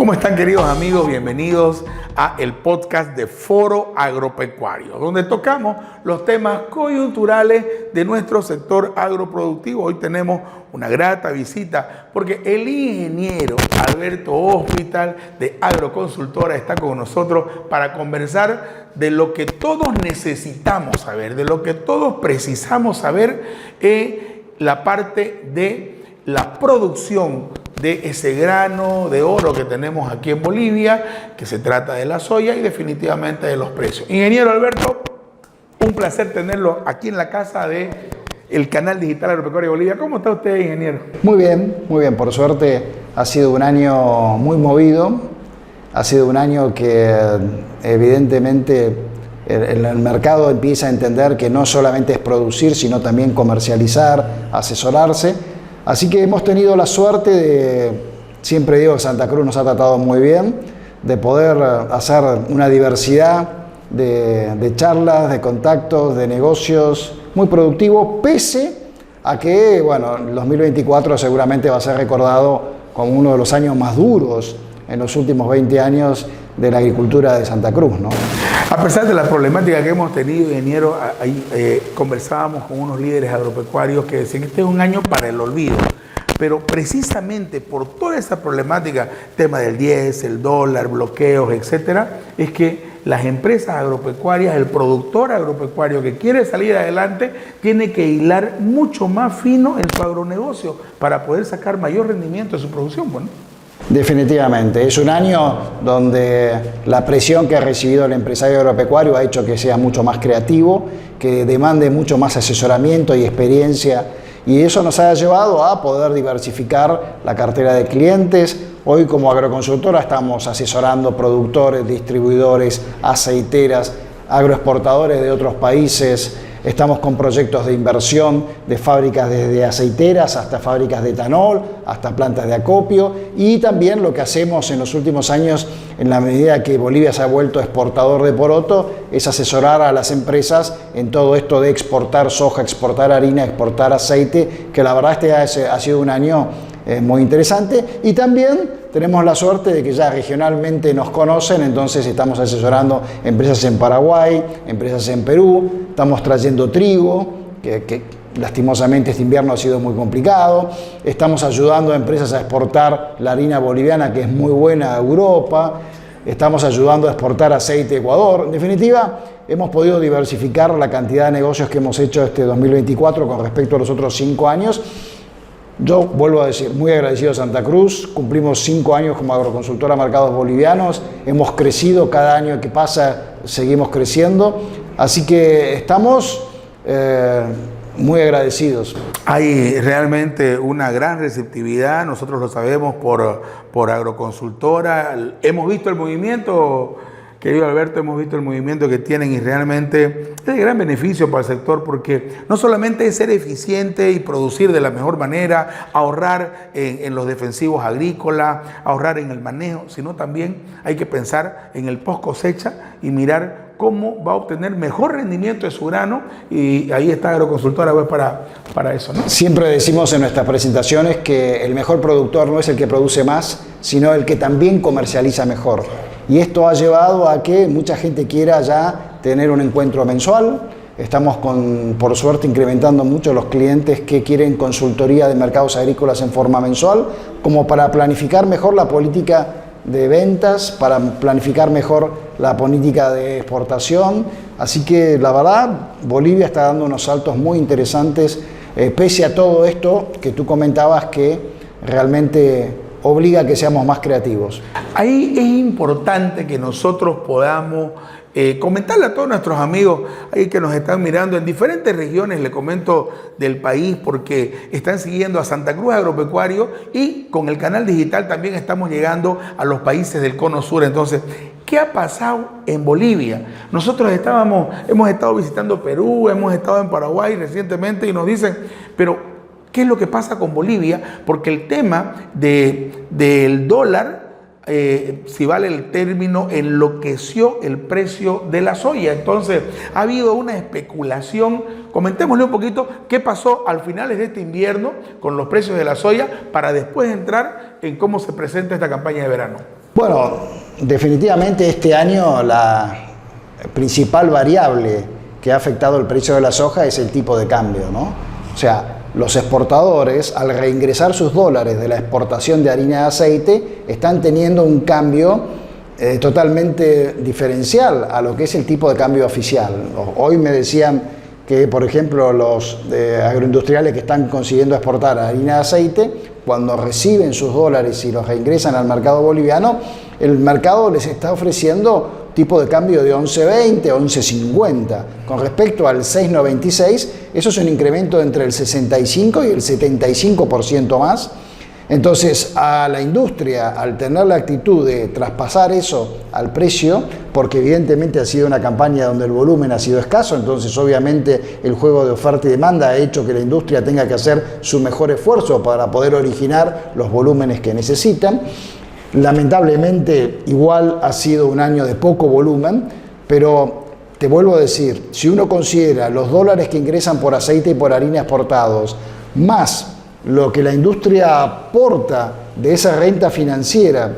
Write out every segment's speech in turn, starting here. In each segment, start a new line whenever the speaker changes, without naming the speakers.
¿Cómo están, queridos amigos? Bienvenidos a el podcast de Foro Agropecuario, donde tocamos los temas coyunturales de nuestro sector agroproductivo. Hoy tenemos una grata visita porque el ingeniero Alberto Hospital de Agroconsultora está con nosotros para conversar de lo que todos necesitamos saber, de lo que todos precisamos saber en la parte de la producción de ese grano de oro que tenemos aquí en Bolivia, que se trata de la soya y definitivamente de los precios. Ingeniero Alberto, un placer tenerlo aquí en la casa de el Canal Digital Agropecuario de Bolivia. ¿Cómo está usted, ingeniero?
Muy bien. Por suerte ha sido un año muy movido. Ha sido un año que evidentemente el mercado empieza a entender que no solamente es producir, sino también comercializar, asesorarse. Así que hemos tenido la suerte de, siempre digo que Santa Cruz nos ha tratado muy bien, de poder hacer una diversidad de charlas, de contactos, de negocios muy productivos, pese a que, bueno, el 2024 seguramente va a ser recordado como uno de los años más duros en los últimos 20 años de la agricultura de Santa Cruz, ¿no?
A pesar de la problemática que hemos tenido, ingeniero, ahí conversábamos con unos líderes agropecuarios que decían que este es un año para el olvido. Pero precisamente por toda esa problemática, tema del 10, el dólar, bloqueos, etcétera, es que las empresas agropecuarias, el productor agropecuario que quiere salir adelante, tiene que hilar mucho más fino en su agronegocio para poder sacar mayor rendimiento de su producción, ¿no?
Definitivamente, es un año donde la presión que ha recibido el empresario agropecuario ha hecho que sea mucho más creativo, que demande mucho más asesoramiento y experiencia, y eso nos ha llevado a poder diversificar la cartera de clientes. Hoy como agroconsultora estamos asesorando productores, distribuidores, aceiteras, agroexportadores de otros países. Estamos con proyectos de inversión de fábricas desde aceiteras hasta fábricas de etanol, hasta plantas de acopio, y también lo que hacemos en los últimos años, en la medida que Bolivia se ha vuelto exportador de poroto, es asesorar a las empresas en todo esto de exportar soja, exportar harina, exportar aceite, que la verdad ha sido un año muy interesante. Y también tenemos la suerte de que ya regionalmente nos conocen, entonces estamos asesorando empresas en Paraguay, empresas en Perú, estamos trayendo trigo, que lastimosamente este invierno ha sido muy complicado, estamos ayudando a empresas a exportar la harina boliviana, que es muy buena, a Europa, estamos ayudando a exportar aceite a Ecuador. En definitiva, hemos podido diversificar la cantidad de negocios que hemos hecho este 2024 con respecto a los otros 5 años. Yo vuelvo a decir, muy agradecido a Santa Cruz, cumplimos 5 años como agroconsultora a mercados bolivianos, hemos crecido cada año que pasa, seguimos creciendo, así que estamos muy agradecidos.
Hay realmente una gran receptividad, nosotros lo sabemos por agroconsultora, hemos visto el movimiento. Querido Alberto, hemos visto el movimiento que tienen y realmente es de gran beneficio para el sector, porque no solamente es ser eficiente y producir de la mejor manera, ahorrar en los defensivos agrícolas, ahorrar en el manejo, sino también hay que pensar en el post cosecha y mirar cómo va a obtener mejor rendimiento de su grano, y ahí está Agroconsultora pues, para eso, ¿no?
Siempre decimos en nuestras presentaciones que el mejor productor no es el que produce más, sino el que también comercializa mejor. Y esto ha llevado a que mucha gente quiera ya tener un encuentro mensual. Estamos por suerte incrementando mucho los clientes que quieren consultoría de mercados agrícolas en forma mensual, como para planificar mejor la política de ventas, para planificar mejor la política de exportación. Así que la verdad, Bolivia está dando unos saltos muy interesantes, pese a todo esto que tú comentabas que realmente obliga a que seamos más creativos.
Ahí es importante que nosotros podamos comentarle a todos nuestros amigos ahí que nos están mirando en diferentes regiones, le comento, del país, porque están siguiendo a Santa Cruz Agropecuario, y con el canal digital también estamos llegando a los países del cono sur. Entonces, ¿qué ha pasado en Bolivia? Nosotros hemos estado visitando Perú, hemos estado en Paraguay recientemente, y nos dicen, pero ¿qué es lo que pasa con Bolivia? Porque el tema del dólar, si vale el término, enloqueció el precio de la soya. Entonces ha habido una especulación. Comentémosle un poquito qué pasó al finales de este invierno con los precios de la soya, para después entrar en cómo se presenta esta campaña de verano.
Bueno, definitivamente este año la principal variable que ha afectado el precio de la soja es el tipo de cambio, ¿no? O sea, los exportadores, al reingresar sus dólares de la exportación de harina de aceite, están teniendo un cambio totalmente diferencial a lo que es el tipo de cambio oficial. Hoy me decían que, por ejemplo, los agroindustriales que están consiguiendo exportar harina de aceite, cuando reciben sus dólares y los reingresan al mercado boliviano, el mercado les está ofreciendo tipo de cambio de 11.20, 11.50. Con respecto al 6.96, eso es un incremento entre el 65 y el 75% más. Entonces, a la industria, al tener la actitud de traspasar eso al precio, porque evidentemente ha sido una campaña donde el volumen ha sido escaso, entonces obviamente el juego de oferta y demanda ha hecho que la industria tenga que hacer su mejor esfuerzo para poder originar los volúmenes que necesitan. Lamentablemente, igual ha sido un año de poco volumen, pero te vuelvo a decir, si uno considera los dólares que ingresan por aceite y por harina exportados, más lo que la industria aporta de esa renta financiera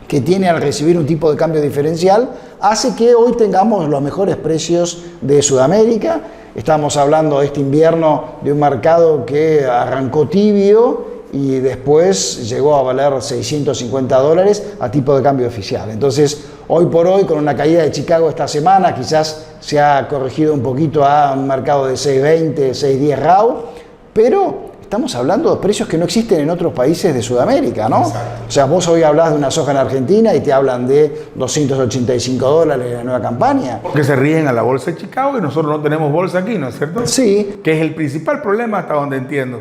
que tiene al recibir un tipo de cambio diferencial, hace que hoy tengamos los mejores precios de Sudamérica. Estamos hablando de este invierno de un mercado que arrancó tibio y después llegó a valer $650 a tipo de cambio oficial. Entonces, hoy por hoy, con una caída de Chicago esta semana, quizás se ha corregido un poquito a un mercado de 6.20, 6.10 RAW, pero estamos hablando de precios que no existen en otros países de Sudamérica, ¿no?
Exacto.
O sea, vos hoy hablas de una soja en Argentina y te hablan de $285 en la nueva campaña.
Porque se ríen a la bolsa de Chicago y nosotros no tenemos bolsa aquí, ¿no es cierto?
Sí.
Que es el principal problema hasta donde entiendo.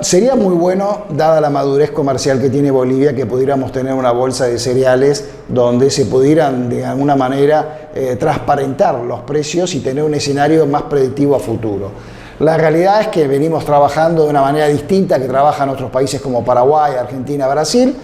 Sería muy bueno, dada la madurez comercial que tiene Bolivia, que pudiéramos tener una bolsa de cereales donde se pudieran de alguna manera transparentar los precios y tener un escenario más predictivo a futuro. La realidad es que venimos trabajando de una manera distinta que trabajan otros países como Paraguay, Argentina, Brasil.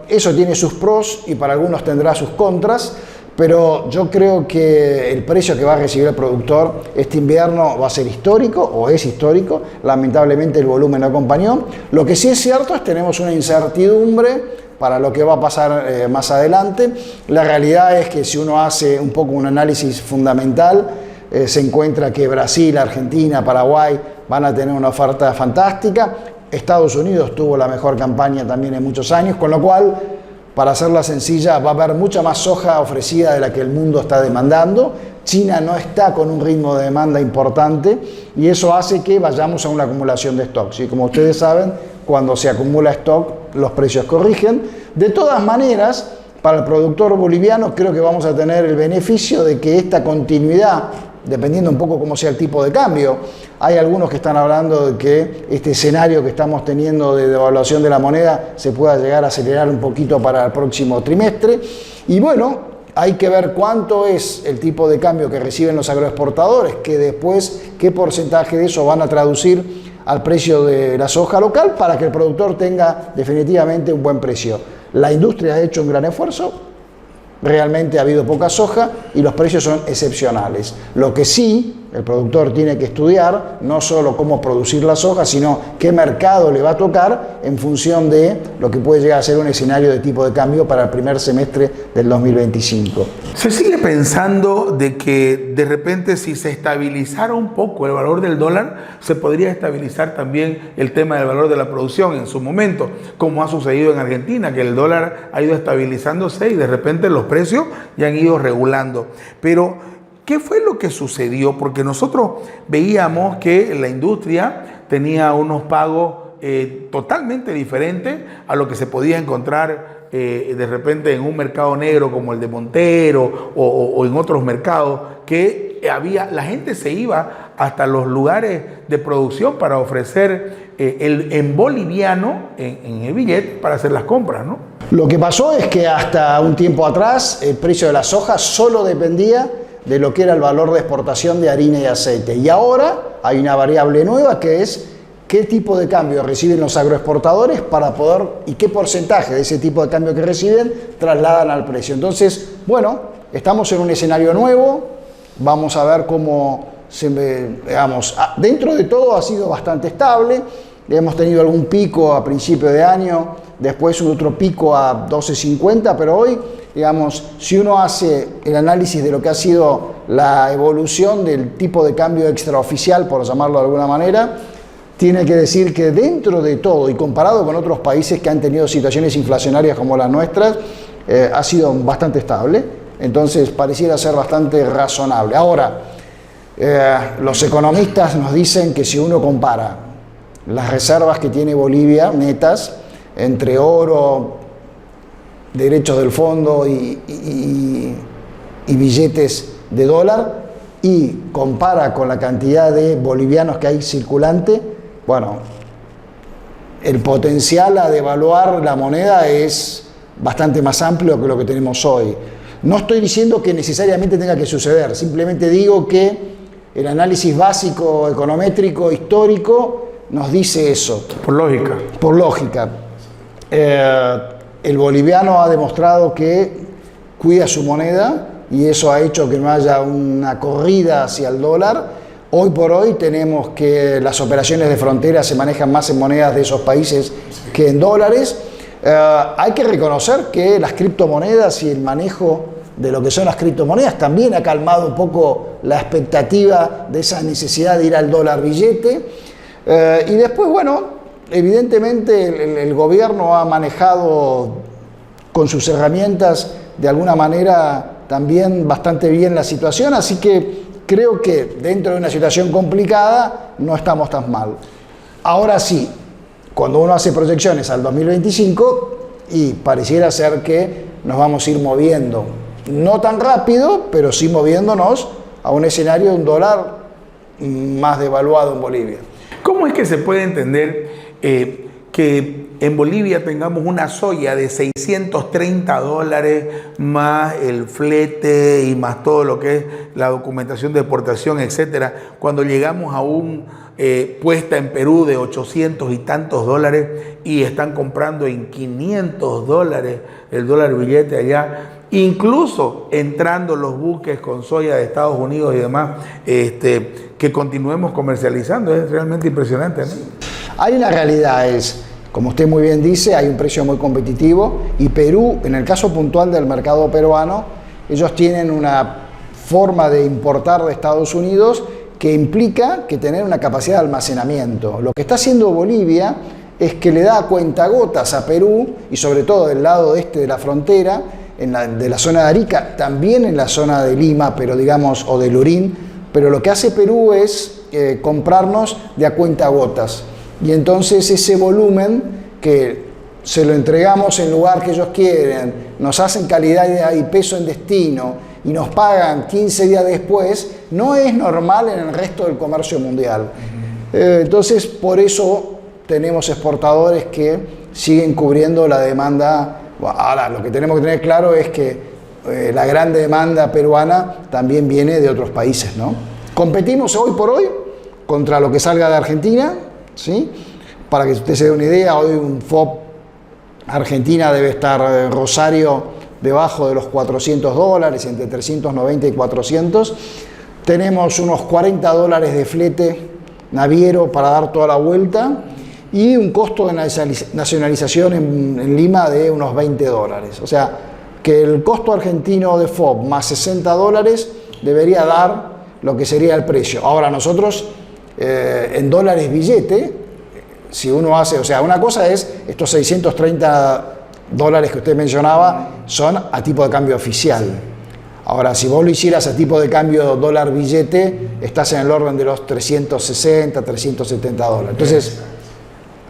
Eso tiene sus pros y para algunos tendrá sus contras, pero yo creo que el precio que va a recibir el productor este invierno va a ser histórico o es histórico. Lamentablemente el volumen no acompañó. Lo que sí es cierto es que tenemos una incertidumbre para lo que va a pasar más adelante. La realidad es que si uno hace un poco un análisis fundamental, se encuentra que Brasil, Argentina, Paraguay van a tener una oferta fantástica. Estados Unidos tuvo la mejor campaña también en muchos años, con lo cual, para hacerla sencilla, va a haber mucha más soja ofrecida de la que el mundo está demandando. China no está con un ritmo de demanda importante y eso hace que vayamos a una acumulación de stocks. Y como ustedes saben, cuando se acumula stock, los precios corrigen. De todas maneras, para el productor boliviano creo que vamos a tener el beneficio de que esta continuidad, dependiendo un poco cómo sea el tipo de cambio, hay algunos que están hablando de que este escenario que estamos teniendo de devaluación de la moneda se pueda llegar a acelerar un poquito para el próximo trimestre. Y bueno, hay que ver cuánto es el tipo de cambio que reciben los agroexportadores, que después qué porcentaje de eso van a traducir al precio de la soja local para que el productor tenga definitivamente un buen precio. La industria ha hecho un gran esfuerzo. Realmente ha habido poca soja y los precios son excepcionales. Lo que sí, el productor tiene que estudiar no solo cómo producir la soja, sino qué mercado le va a tocar en función de lo que puede llegar a ser un escenario de tipo de cambio para el primer semestre del 2025.
Se sigue pensando de que de repente si se estabilizara un poco el valor del dólar, se podría estabilizar también el tema del valor de la producción en su momento, como ha sucedido en Argentina, que el dólar ha ido estabilizándose y de repente los precios ya han ido regulando. Pero ¿qué fue lo que sucedió? Porque nosotros veíamos que la industria tenía unos pagos totalmente diferentes a lo que se podía encontrar de repente en un mercado negro como el de Montero o en otros mercados, que la gente se iba hasta los lugares de producción para ofrecer en boliviano, en el billete, para hacer las compras, ¿no?
Lo que pasó es que hasta un tiempo atrás el precio de la soja solo dependía de lo que era el valor de exportación de harina y aceite. Y ahora hay una variable nueva que es qué tipo de cambio reciben los agroexportadores para poder y qué porcentaje de ese tipo de cambio que reciben trasladan al precio. Entonces, bueno, estamos en un escenario nuevo, vamos a ver cómo, digamos, dentro de todo ha sido bastante estable, hemos tenido algún pico a principio de año después otro pico a 12.50, pero hoy, digamos, si uno hace el análisis de lo que ha sido la evolución del tipo de cambio extraoficial, por llamarlo de alguna manera, tiene que decir que dentro de todo y comparado con otros países que han tenido situaciones inflacionarias como las nuestras, ha sido bastante estable, entonces pareciera ser bastante razonable. Ahora, los economistas nos dicen que si uno compara las reservas que tiene Bolivia netas entre oro, derechos del fondo y billetes de dólar y compara con la cantidad de bolivianos que hay circulante, bueno, el potencial a devaluar la moneda es bastante más amplio que lo que tenemos hoy. No estoy diciendo que necesariamente tenga que suceder, simplemente digo que el análisis básico, econométrico, histórico, nos dice eso.
Por lógica.
Por lógica. El boliviano ha demostrado que cuida su moneda y eso ha hecho que no haya una corrida hacia el dólar. Hoy por hoy tenemos que las operaciones de frontera se manejan más en monedas de esos países que en dólares. Hay que reconocer que las criptomonedas y el manejo de lo que son las criptomonedas también ha calmado un poco la expectativa de esa necesidad de ir al dólar billete. Y después, bueno, evidentemente el gobierno ha manejado con sus herramientas de alguna manera también bastante bien la situación, así que creo que dentro de una situación complicada no estamos tan mal. Ahora sí, cuando uno hace proyecciones al 2025 y pareciera ser que nos vamos a ir moviendo, no tan rápido, pero sí moviéndonos a un escenario de un dólar más devaluado en Bolivia.
¿Cómo es que se puede entender que en Bolivia tengamos una soya de $630 más el flete y más todo lo que es la documentación de exportación, etcétera, cuando llegamos a un puesta en Perú de 800 y tantos dólares y están comprando en $500 el dólar billete allá? Incluso entrando los buques con soya de Estados Unidos y demás, que continuemos comercializando, es realmente impresionante, ¿no?
Hay una realidad, como usted muy bien dice, hay un precio muy competitivo y Perú, en el caso puntual del mercado peruano, ellos tienen una forma de importar de Estados Unidos que implica que tener una capacidad de almacenamiento. Lo que está haciendo Bolivia es que le da a cuentagotas a Perú y sobre todo del lado este de la frontera, de la zona de Arica, también en la zona de Lima, pero digamos, o de Lurín, pero lo que hace Perú es comprarnos de a cuentagotas. Y entonces ese volumen que se lo entregamos en lugar que ellos quieren, nos hacen calidad y peso en destino y nos pagan 15 días después, no es normal en el resto del comercio mundial. Entonces, por eso tenemos exportadores que siguen cubriendo la demanda. Ahora, lo que tenemos que tener claro es que la gran demanda peruana también viene de otros países, ¿no? Competimos hoy por hoy contra lo que salga de Argentina, ¿sí? Para que usted se dé una idea, hoy un FOB Argentina debe estar Rosario debajo de los $400, entre 390 y 400. Tenemos unos $40 de flete naviero para dar toda la vuelta y un costo de nacionalización en Lima de unos $20. O sea, que el costo argentino de FOB más $60 debería dar lo que sería el precio. Ahora nosotros, en dólares billete, si uno hace, o sea, una cosa es estos $630 que usted mencionaba, son a tipo de cambio oficial. Ahora, si vos lo hicieras a tipo de cambio dólar billete, estás en el orden de los $360, $370. Entonces,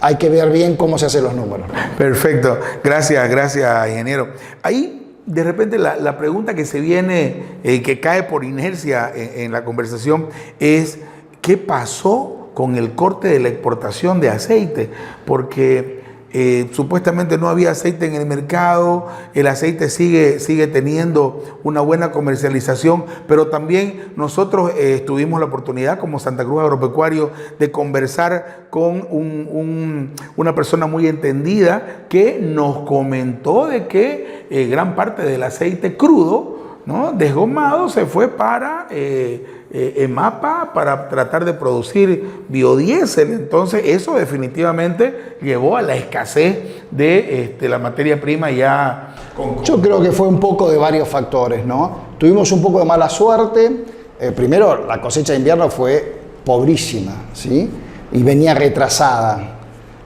hay que ver bien cómo se hacen los números.
Perfecto. Gracias, ingeniero. Ahí, de repente, la pregunta que se viene, que cae por inercia en la conversación, es ¿qué pasó con el corte de la exportación de aceite? Porque supuestamente no había aceite en el mercado, el aceite sigue teniendo una buena comercialización, pero también nosotros tuvimos la oportunidad como Santa Cruz Agropecuario de conversar con una persona muy entendida que nos comentó de que gran parte del aceite crudo, ¿no?, desgomado se fue para EMAPA para tratar de producir biodiesel. Entonces eso definitivamente llevó a la escasez de la materia prima ya.
Yo creo que fue un poco de varios factores, ¿no? Tuvimos un poco de mala suerte. Primero, la cosecha de invierno fue pobrísima, ¿sí? Y venía retrasada.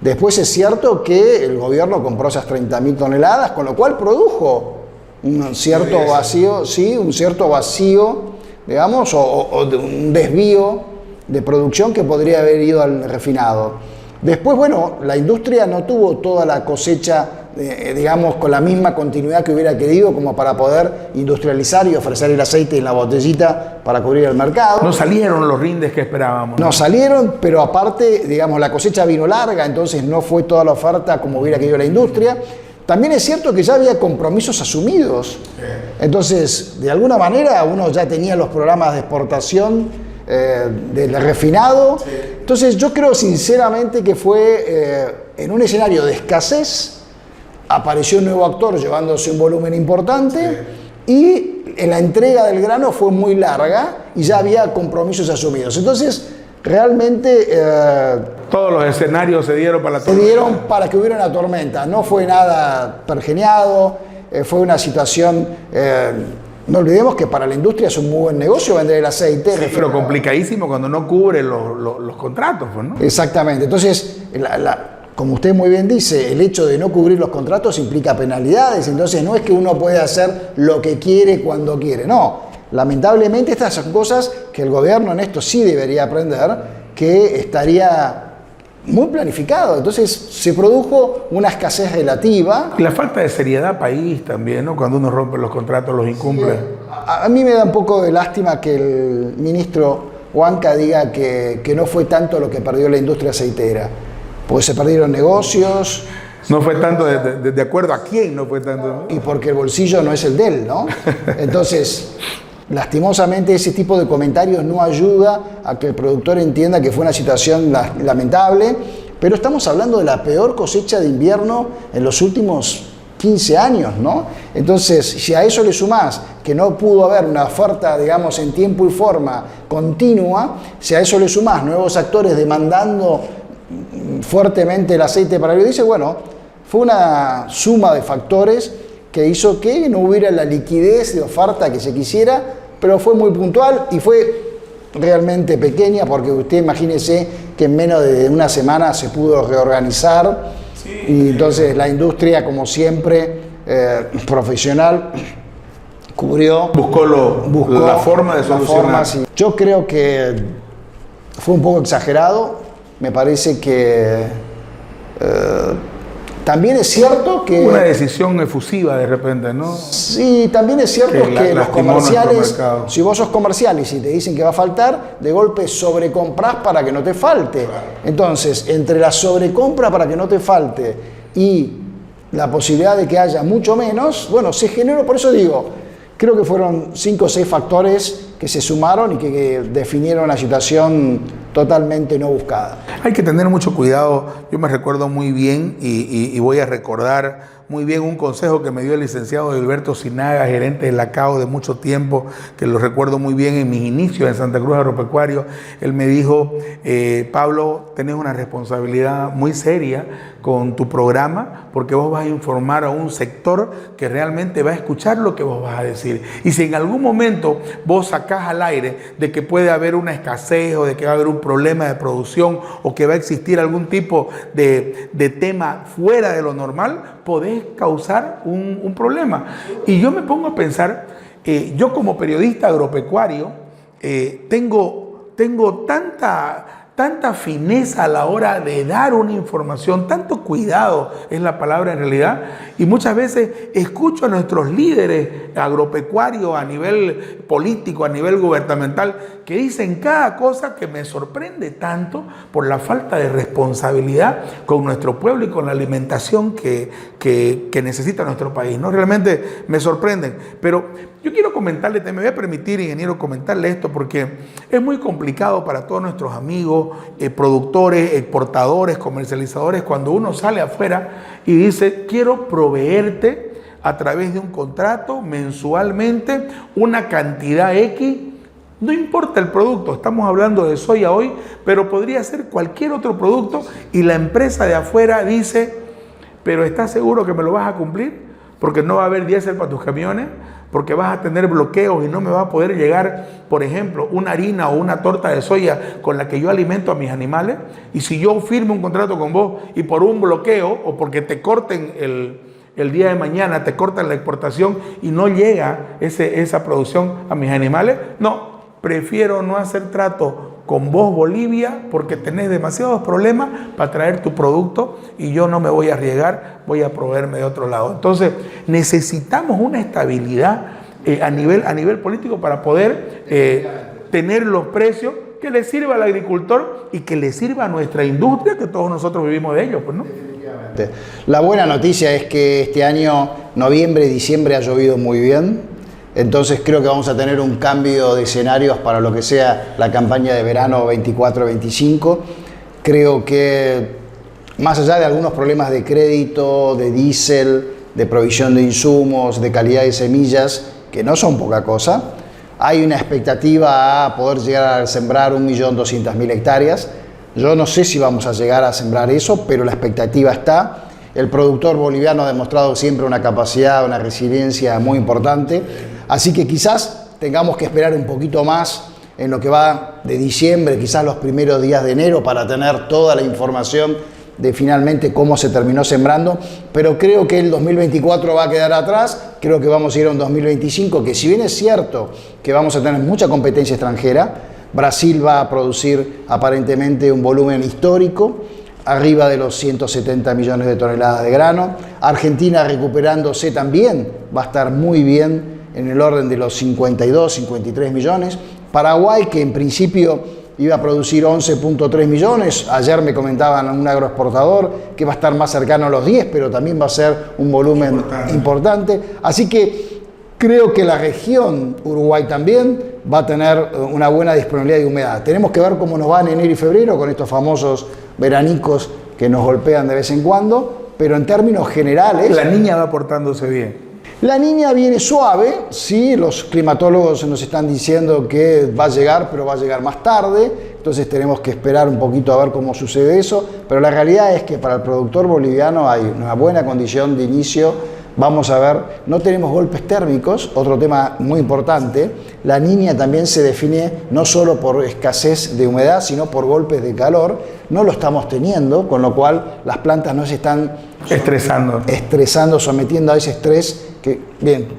Después es cierto que el gobierno compró esas 30.000 toneladas, con lo cual produjo un cierto vacío, sí, un cierto vacío, digamos, o de un desvío de producción que podría haber ido al refinado. Después, bueno, la industria no tuvo toda la cosecha, digamos, con la misma continuidad que hubiera querido como para poder industrializar y ofrecer el aceite en la botellita para cubrir el mercado.
No salieron los rindes que esperábamos.
No salieron, pero aparte, digamos, la cosecha vino larga, entonces no fue toda la oferta como hubiera querido la industria. También es cierto que ya había compromisos asumidos. Entonces, de alguna manera, uno ya tenía los programas de exportación del refinado. Entonces, yo creo sinceramente que fue en un escenario de escasez, apareció un nuevo actor llevándose un volumen importante y en la entrega del grano fue muy larga y ya había compromisos asumidos. Entonces, realmente
todos los escenarios se dieron para la tormenta.
Se dieron para que hubiera una tormenta. No fue nada pergeniado, fue una situación. No olvidemos que para la industria es un muy buen negocio vender el aceite.
Sí, pero complicadísimo cuando no cubre los contratos, pues, ¿no?
Exactamente. Entonces, como usted muy bien dice, el hecho de no cubrir los contratos implica penalidades. Entonces, no es que uno puede hacer lo que quiere cuando quiere. No. Lamentablemente estas son cosas que el gobierno en esto sí debería aprender, que estaría muy planificado. Entonces se produjo una escasez relativa.
La falta de seriedad país también, ¿no? Cuando uno rompe los contratos, los incumple.
Sí. A mí me da un poco de lástima que el ministro Huanca diga que no fue tanto lo que perdió la industria aceitera, porque se perdieron negocios.
No fue tanto de acuerdo a quién no fue tanto, ¿no?
Y porque el bolsillo no es el de él, ¿no? Entonces, lastimosamente ese tipo de comentarios no ayuda a que el productor entienda que fue una situación lamentable, pero estamos hablando de la peor cosecha de invierno en los últimos 15 años, ¿no? Entonces, si a eso le sumás que no pudo haber una oferta, digamos, en tiempo y forma continua, si a eso le sumás nuevos actores demandando fuertemente el aceite para el biodiesel, bueno, fue una suma de factores que hizo que no hubiera la liquidez de oferta que se quisiera, pero fue muy puntual y fue realmente pequeña, porque usted imagínese que en menos de una semana se pudo reorganizar. Sí. Y entonces la industria, como siempre, profesional, buscó
la forma de solucionar.
Sí. Yo creo que fue un poco exagerado. Me parece que también es cierto que...
Una decisión efusiva de repente, ¿no?
Sí, también es cierto que los comerciales, si vos sos comercial y si te dicen que va a faltar, de golpe sobrecomprás para que no te falte. Claro. Entonces, entre la sobrecompra para que no te falte y la posibilidad de que haya mucho menos, bueno, se generó, por eso digo, creo que fueron 5 o 6 factores que se sumaron y que definieron una situación totalmente no buscada.
Hay que tener mucho cuidado. Yo me recuerdo muy bien y voy a recordar muy bien un consejo que me dio el licenciado Gilberto Sinaga, gerente de la CAO de mucho tiempo, que lo recuerdo muy bien en mis inicios en Santa Cruz Agropecuario. Él me dijo, Pablo, tenés una responsabilidad muy seria con tu programa, porque vos vas a informar a un sector que realmente va a escuchar lo que vos vas a decir. Y si en algún momento vos sacás al aire de que puede haber una escasez o de que va a haber un problema de producción o que va a existir algún tipo de tema fuera de lo normal, podés causar un problema. Y yo me pongo a pensar, yo como periodista agropecuario tengo tanta fineza a la hora de dar una información, tanto cuidado es la palabra en realidad, y muchas veces escucho a nuestros líderes agropecuarios a nivel político, a nivel gubernamental, que dicen cada cosa que me sorprende tanto por la falta de responsabilidad con nuestro pueblo y con la alimentación que necesita nuestro país, ¿no? Realmente me sorprenden. Pero yo quiero comentarle, me voy a permitir, ingeniero, comentarle esto porque es muy complicado para todos nuestros amigos, productores, exportadores, comercializadores, cuando uno sale afuera y dice, quiero proveerte a través de un contrato mensualmente una cantidad X. No importa el producto, estamos hablando de soya hoy, pero podría ser cualquier otro producto y la empresa de afuera dice, pero ¿estás seguro que me lo vas a cumplir? Porque no va a haber diésel para tus camiones, porque vas a tener bloqueos y no me va a poder llegar, por ejemplo, una harina o una torta de soya con la que yo alimento a mis animales. Y si yo firmo un contrato con vos y por un bloqueo o porque te corten el día de mañana, te cortan la exportación y no llega esa producción a mis animales, no, prefiero no hacer trato con vos, Bolivia, porque tenés demasiados problemas para traer tu producto y yo no me voy a arriesgar, voy a proveerme de otro lado. Entonces, necesitamos una estabilidad a nivel político para poder tener los precios que le sirva al agricultor y que le sirva a nuestra industria, que todos nosotros vivimos de ellos, pues, ¿no?
La buena noticia es que este año, noviembre y diciembre, ha llovido muy bien. Entonces creo que vamos a tener un cambio de escenarios para lo que sea la campaña de verano 24-25. Creo que más allá de algunos problemas de crédito, de diésel, de provisión de insumos, de calidad de semillas, que no son poca cosa, hay una expectativa a poder llegar a sembrar 1.200.000 hectáreas. Yo no sé si vamos a llegar a sembrar eso, pero la expectativa está. El productor boliviano ha demostrado siempre una capacidad, una resiliencia muy importante. Así que quizás tengamos que esperar un poquito más en lo que va de diciembre, quizás los primeros días de enero, para tener toda la información de finalmente cómo se terminó sembrando. Pero creo que el 2024 va a quedar atrás. Creo que vamos a ir a un 2025 que, si bien es cierto que vamos a tener mucha competencia extranjera, Brasil va a producir aparentemente un volumen histórico, arriba de los 170 millones de toneladas de grano. Argentina, recuperándose, también va a estar muy bien, en el orden de los 52, 53 millones. Paraguay, que en principio iba a producir 11.3 millones, ayer me comentaban un agroexportador que va a estar más cercano a los 10, pero también va a ser un volumen importante. Así que creo que la región Uruguay también va a tener una buena disponibilidad de humedad. Tenemos que ver cómo nos va en enero y febrero con estos famosos veranicos que nos golpean de vez en cuando, pero en términos generales...
La Niña va portándose bien.
La Niña viene suave, sí, los climatólogos nos están diciendo que va a llegar, pero va a llegar más tarde, entonces tenemos que esperar un poquito a ver cómo sucede eso, pero la realidad es que para el productor boliviano hay una buena condición de inicio. Vamos a ver, no tenemos golpes térmicos, otro tema muy importante. La Niña también se define no solo por escasez de humedad, sino por golpes de calor. No lo estamos teniendo, con lo cual las plantas no se están estresando, sometiendo a ese estrés que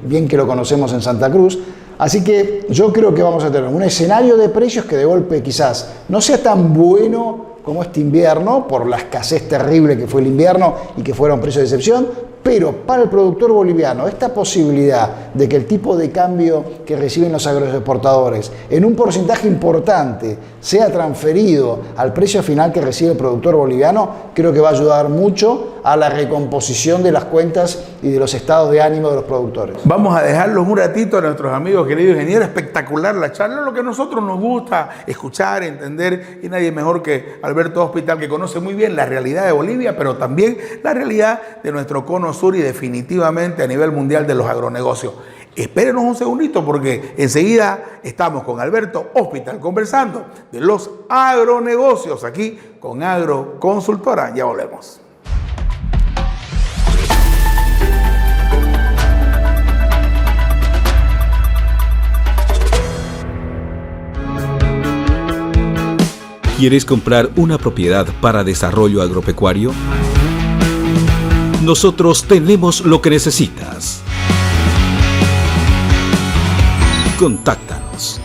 bien que lo conocemos en Santa Cruz. Así que yo creo que vamos a tener un escenario de precios que de golpe quizás no sea tan bueno como este invierno, por la escasez terrible que fue el invierno y que fueron precios de excepción, pero para el productor boliviano esta posibilidad de que el tipo de cambio que reciben los agroexportadores en un porcentaje importante sea transferido al precio final que recibe el productor boliviano, creo que va a ayudar mucho a la recomposición de las cuentas y de los estados de ánimo de los productores.
Vamos a dejarlos un ratito a nuestros amigos queridos ingenieros. Espectacular la charla, lo que a nosotros nos gusta escuchar, entender, y nadie mejor que Alberto Hospital, que conoce muy bien la realidad de Bolivia, pero también la realidad de nuestro cono sur y definitivamente a nivel mundial de los agronegocios. Espérenos un segundito porque enseguida estamos con Alberto Hospital conversando de los agronegocios aquí con Agroconsultora. Ya volvemos.
¿Quieres comprar una propiedad para desarrollo agropecuario? Nosotros tenemos lo que necesitas. Contáctanos.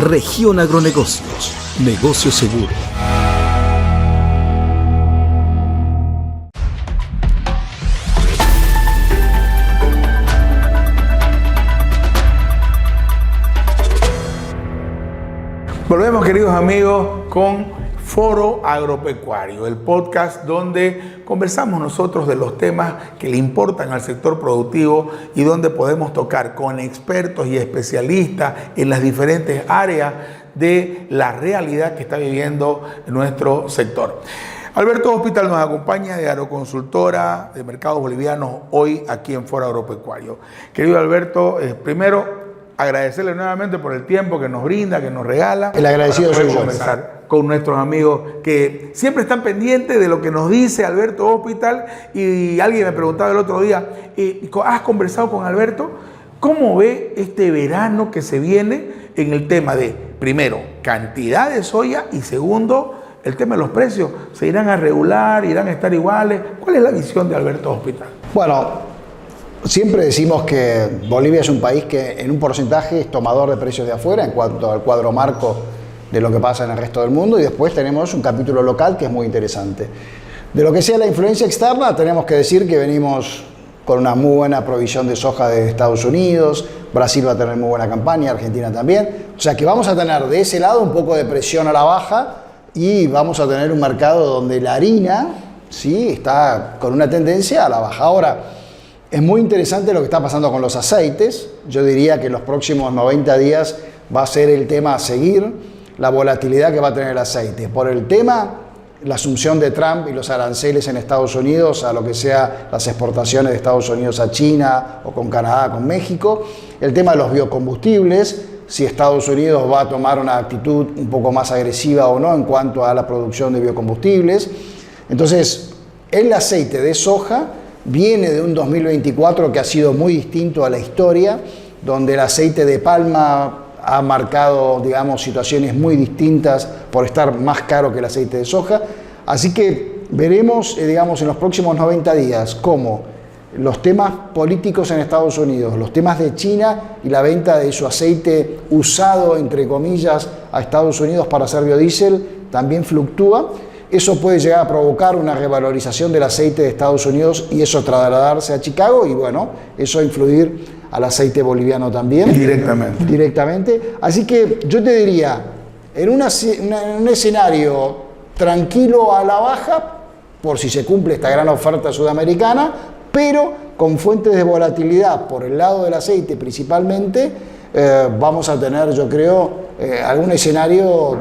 Región Agronegocios. Negocio seguro.
Volvemos, queridos amigos, con Foro Agropecuario, el podcast donde conversamos nosotros de los temas que le importan al sector productivo y donde podemos tocar con expertos y especialistas en las diferentes áreas de la realidad que está viviendo nuestro sector. Alberto Hospital nos acompaña de Agroconsultora de Mercados Bolivianos hoy aquí en Foro Agropecuario. Querido Alberto, primero agradecerle nuevamente por el tiempo que nos brinda, que nos regala.
El agradecido soy yo.
Comenzar con nuestros amigos que siempre están pendientes de lo que nos dice Alberto Hospital. Y alguien me preguntaba el otro día, ¿has conversado con Alberto? ¿Cómo ve este verano que se viene en el tema de, primero, cantidad de soya y segundo, el tema de los precios? ¿Se irán a regular? ¿Irán a estar iguales? ¿Cuál es la visión de Alberto Hospital?
Bueno, siempre decimos que Bolivia es un país que en un porcentaje es tomador de precios de afuera en cuanto al cuadro marco de lo que pasa en el resto del mundo, y después tenemos un capítulo local que es muy interesante. De lo que sea la influencia externa, tenemos que decir que venimos con una muy buena provisión de soja de Estados Unidos, Brasil va a tener muy buena campaña, Argentina también, o sea que vamos a tener de ese lado un poco de presión a la baja y vamos a tener un mercado donde la harina, sí, está con una tendencia a la baja. Ahora, es muy interesante lo que está pasando con los aceites. Yo diría que los próximos 90 días va a ser el tema a seguir, la volatilidad que va a tener el aceite. Por el tema, la asunción de Trump y los aranceles en Estados Unidos a lo que sea las exportaciones de Estados Unidos a China o con Canadá, con México. El tema de los biocombustibles, si Estados Unidos va a tomar una actitud un poco más agresiva o no en cuanto a la producción de biocombustibles. Entonces, el aceite de soja viene de un 2024 que ha sido muy distinto a la historia, donde el aceite de palma ha marcado, digamos, situaciones muy distintas por estar más caro que el aceite de soja. Así que veremos, digamos, en los próximos 90 días cómo los temas políticos en Estados Unidos, los temas de China y la venta de su aceite usado, entre comillas, a Estados Unidos para hacer biodiesel también fluctúa. Eso puede llegar a provocar una revalorización del aceite de Estados Unidos y eso trasladarse a Chicago y bueno, eso influir al aceite boliviano también. Directamente. Así que yo te diría, en un escenario tranquilo a la baja, por si se cumple esta gran oferta sudamericana, pero con fuentes de volatilidad por el lado del aceite principalmente, vamos a tener, yo creo, algún escenario,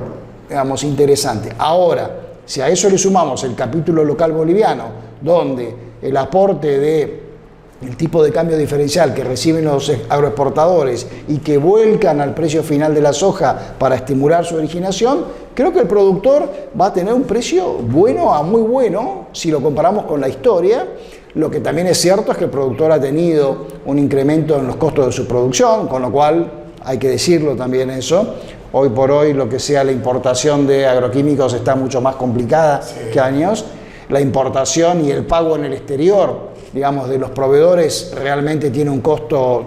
digamos, interesante. Ahora, si a eso le sumamos el capítulo local boliviano, donde el aporte del tipo de cambio diferencial que reciben los agroexportadores y que vuelcan al precio final de la soja para estimular su originación, creo que el productor va a tener un precio bueno a muy bueno si lo comparamos con la historia. Lo que también es cierto es que el productor ha tenido un incremento en los costos de su producción, con lo cual hay que decirlo también eso. Hoy por hoy lo que sea la importación de agroquímicos está mucho más complicada que años. La importación y el pago en el exterior, digamos, de los proveedores realmente tiene un costo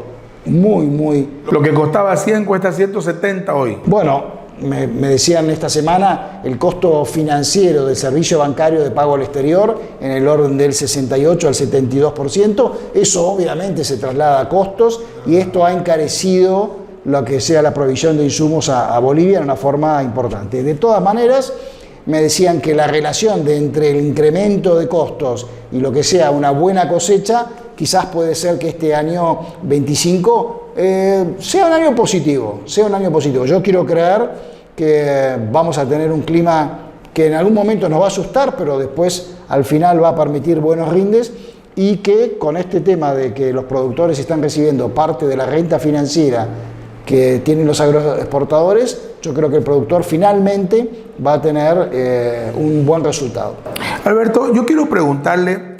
muy...
Lo que costaba 100 cuesta 170 hoy.
Bueno, me decían esta semana el costo financiero del servicio bancario de pago al exterior en el orden del 68 al 72%. Eso obviamente se traslada a costos y esto ha encarecido lo que sea la provisión de insumos a Bolivia en una forma importante. De todas maneras, me decían que la relación entre el incremento de costos y lo que sea una buena cosecha, quizás puede ser que este año 25 sea un año positivo, Yo quiero creer que vamos a tener un clima que en algún momento nos va a asustar, pero después al final va a permitir buenos rindes y que con este tema de que los productores están recibiendo parte de la renta financiera que tienen los agroexportadores, yo creo que el productor finalmente va a tener un buen resultado.
Alberto, yo quiero preguntarle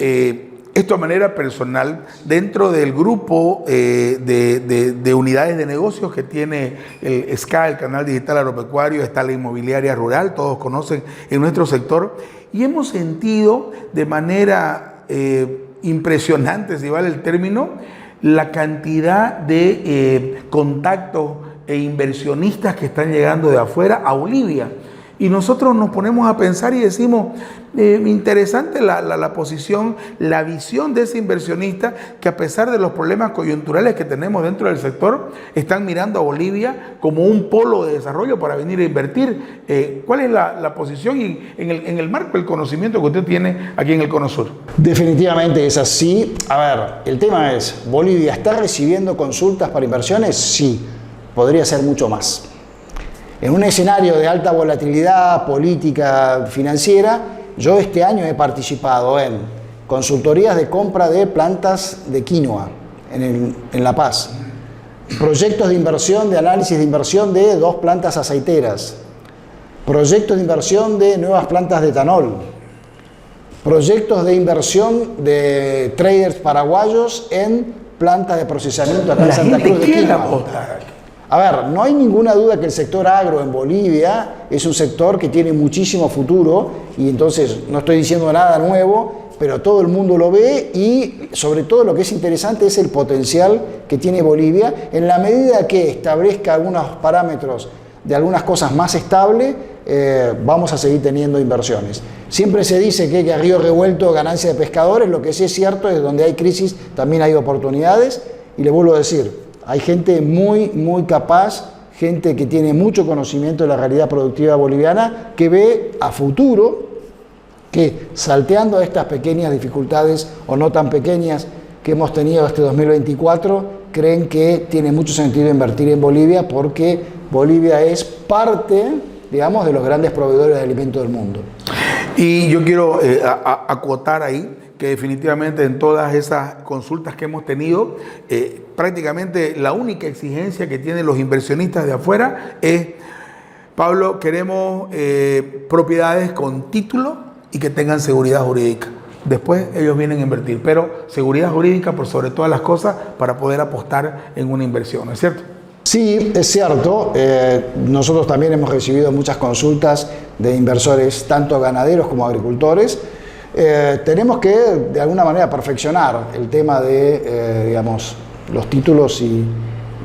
esto de manera personal, dentro del grupo de unidades de negocios que tiene el SCA, el Canal Digital Agropecuario, está la inmobiliaria rural, todos conocen en nuestro sector, y hemos sentido de manera impresionante, si vale el término, la cantidad de contactos e inversionistas que están llegando de afuera a Bolivia. Y nosotros nos ponemos a pensar y decimos, interesante la posición, la visión de ese inversionista que a pesar de los problemas coyunturales que tenemos dentro del sector, están mirando a Bolivia como un polo de desarrollo para venir a invertir. ¿Cuál es la posición y en el marco del conocimiento que usted tiene aquí en el Cono Sur?
Definitivamente es así. A ver, el tema es, ¿Bolivia está recibiendo consultas para inversiones? Sí, podría ser mucho más. En un escenario de alta volatilidad política financiera, Yo este año he participado en consultorías de compra de plantas de quinoa en La Paz, proyectos de inversión, de análisis de inversión de 2 plantas aceiteras, proyectos de inversión de nuevas plantas de etanol, proyectos de inversión de traders paraguayos en plantas de procesamiento acá en Santa Cruz de quinoa. A ver, no hay ninguna duda que el sector agro en Bolivia es un sector que tiene muchísimo futuro, y entonces no estoy diciendo nada nuevo, pero todo el mundo lo ve, y sobre todo lo que es interesante es el potencial que tiene Bolivia en la medida que establezca algunos parámetros de algunas cosas más estables. Vamos a seguir teniendo inversiones. Siempre se dice que a río revuelto ganancia de pescadores. Lo que sí es cierto es que donde hay crisis también hay oportunidades, y le vuelvo a decir, hay gente muy capaz, gente que tiene mucho conocimiento de la realidad productiva boliviana, que ve a futuro que, salteando estas pequeñas dificultades o no tan pequeñas que hemos tenido este 2024, creen que tiene mucho sentido invertir en Bolivia, porque Bolivia es parte, digamos, de los grandes proveedores de alimentos del mundo.
Y yo quiero acotar ahí que definitivamente en todas esas consultas que hemos tenido, prácticamente la única exigencia que tienen los inversionistas de afuera es: Pablo, queremos propiedades con título y que tengan seguridad jurídica. Después ellos vienen a invertir, pero seguridad jurídica por sobre todas las cosas para poder apostar en una inversión, ¿no es cierto?
Sí, es cierto. Nosotros también hemos recibido muchas consultas de inversores, tanto ganaderos como agricultores. Tenemos que de alguna manera perfeccionar el tema de, digamos, los títulos, y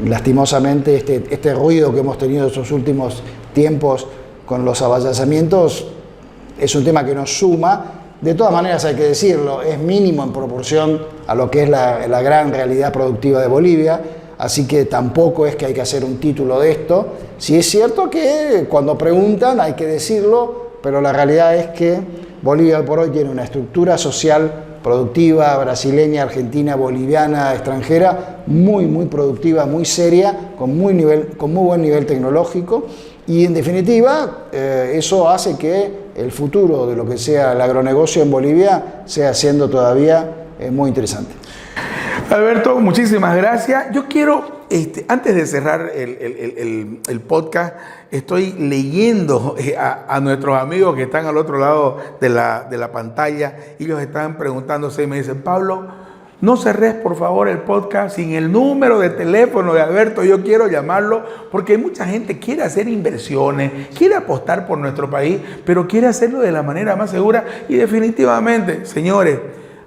lastimosamente este ruido que hemos tenido estos últimos tiempos con los avallazamientos es un tema que nos suma. De todas maneras, hay que decirlo, es mínimo en proporción a lo que es la gran realidad productiva de Bolivia, así que tampoco es que hay que hacer un título de esto. Sí es cierto que cuando preguntan hay que decirlo, pero la realidad es que Bolivia por hoy tiene una estructura social productiva, brasileña, argentina, boliviana, extranjera, muy productiva, muy seria, con muy buen nivel tecnológico, y en definitiva eso hace que el futuro de lo que sea el agronegocio en Bolivia sea siendo todavía muy interesante.
Alberto, muchísimas gracias. Yo quiero, antes de cerrar el podcast, estoy leyendo a nuestros amigos que están al otro lado de la pantalla, y ellos están preguntándose y me dicen: Pablo, no cerres por favor el podcast sin el número de teléfono de Alberto. Yo quiero llamarlo porque mucha gente quiere hacer inversiones, quiere apostar por nuestro país, pero quiere hacerlo de la manera más segura. Y definitivamente, señores,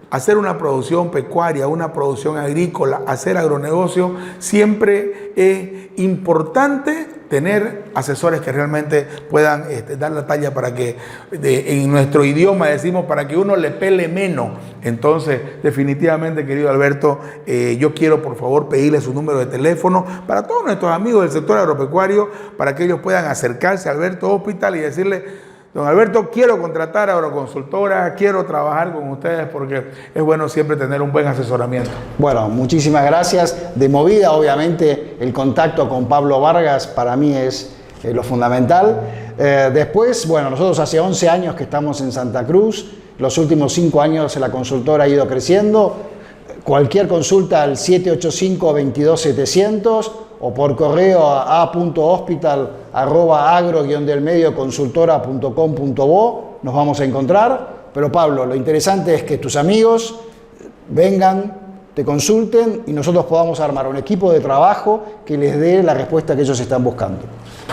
hacer una producción pecuaria, una producción agrícola, hacer agronegocio, siempre es importante tener asesores que realmente puedan dar la talla, para que, en nuestro idioma decimos, para que uno le pele menos. Entonces, definitivamente, querido Alberto, yo quiero por favor pedirle su número de teléfono para todos nuestros amigos del sector agropecuario, para que ellos puedan acercarse a Alberto Hospital y decirle: don Alberto, quiero contratar a Agroconsultora, quiero trabajar con ustedes, porque es bueno siempre tener un buen asesoramiento.
Bueno, muchísimas gracias. De movida, obviamente, el contacto con Pablo Vargas para mí es lo fundamental. Después, bueno, nosotros hace 11 años que estamos en Santa Cruz. Los últimos 5 años la consultora ha ido creciendo. Cualquier consulta al 785-22700 o por correo a a.hospital@agro-consultora.com.bo. Nos vamos a encontrar. Pero Pablo, lo interesante es que tus amigos vengan, te consulten y nosotros podamos armar un equipo de trabajo que les dé la respuesta que ellos están buscando.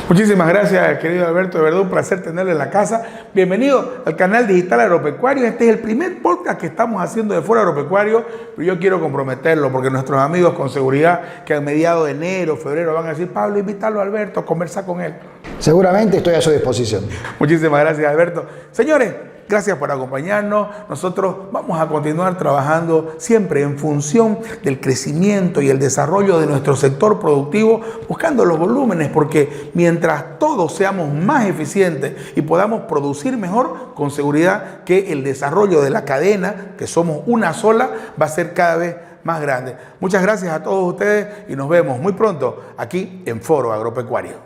Muchísimas gracias, querido Alberto, de verdad un placer tenerle en la casa. Bienvenido al canal digital agropecuario. Este es el primer podcast que estamos haciendo de Foro Agropecuario, pero yo quiero comprometerlo, porque nuestros amigos con seguridad que a mediados de enero, febrero van a decir: Pablo, invitarlo a Alberto, conversar con él.
Seguramente estoy a su disposición.
Muchísimas gracias, Alberto. Señores, gracias por acompañarnos. Nosotros vamos a continuar trabajando siempre en función del crecimiento y el desarrollo de nuestro sector productivo, buscando los volúmenes, porque mientras todos seamos más eficientes y podamos producir mejor, con seguridad que el desarrollo de la cadena, que somos una sola, va a ser cada vez más grande. Muchas gracias a todos ustedes y nos vemos muy pronto aquí en Foro Agropecuario.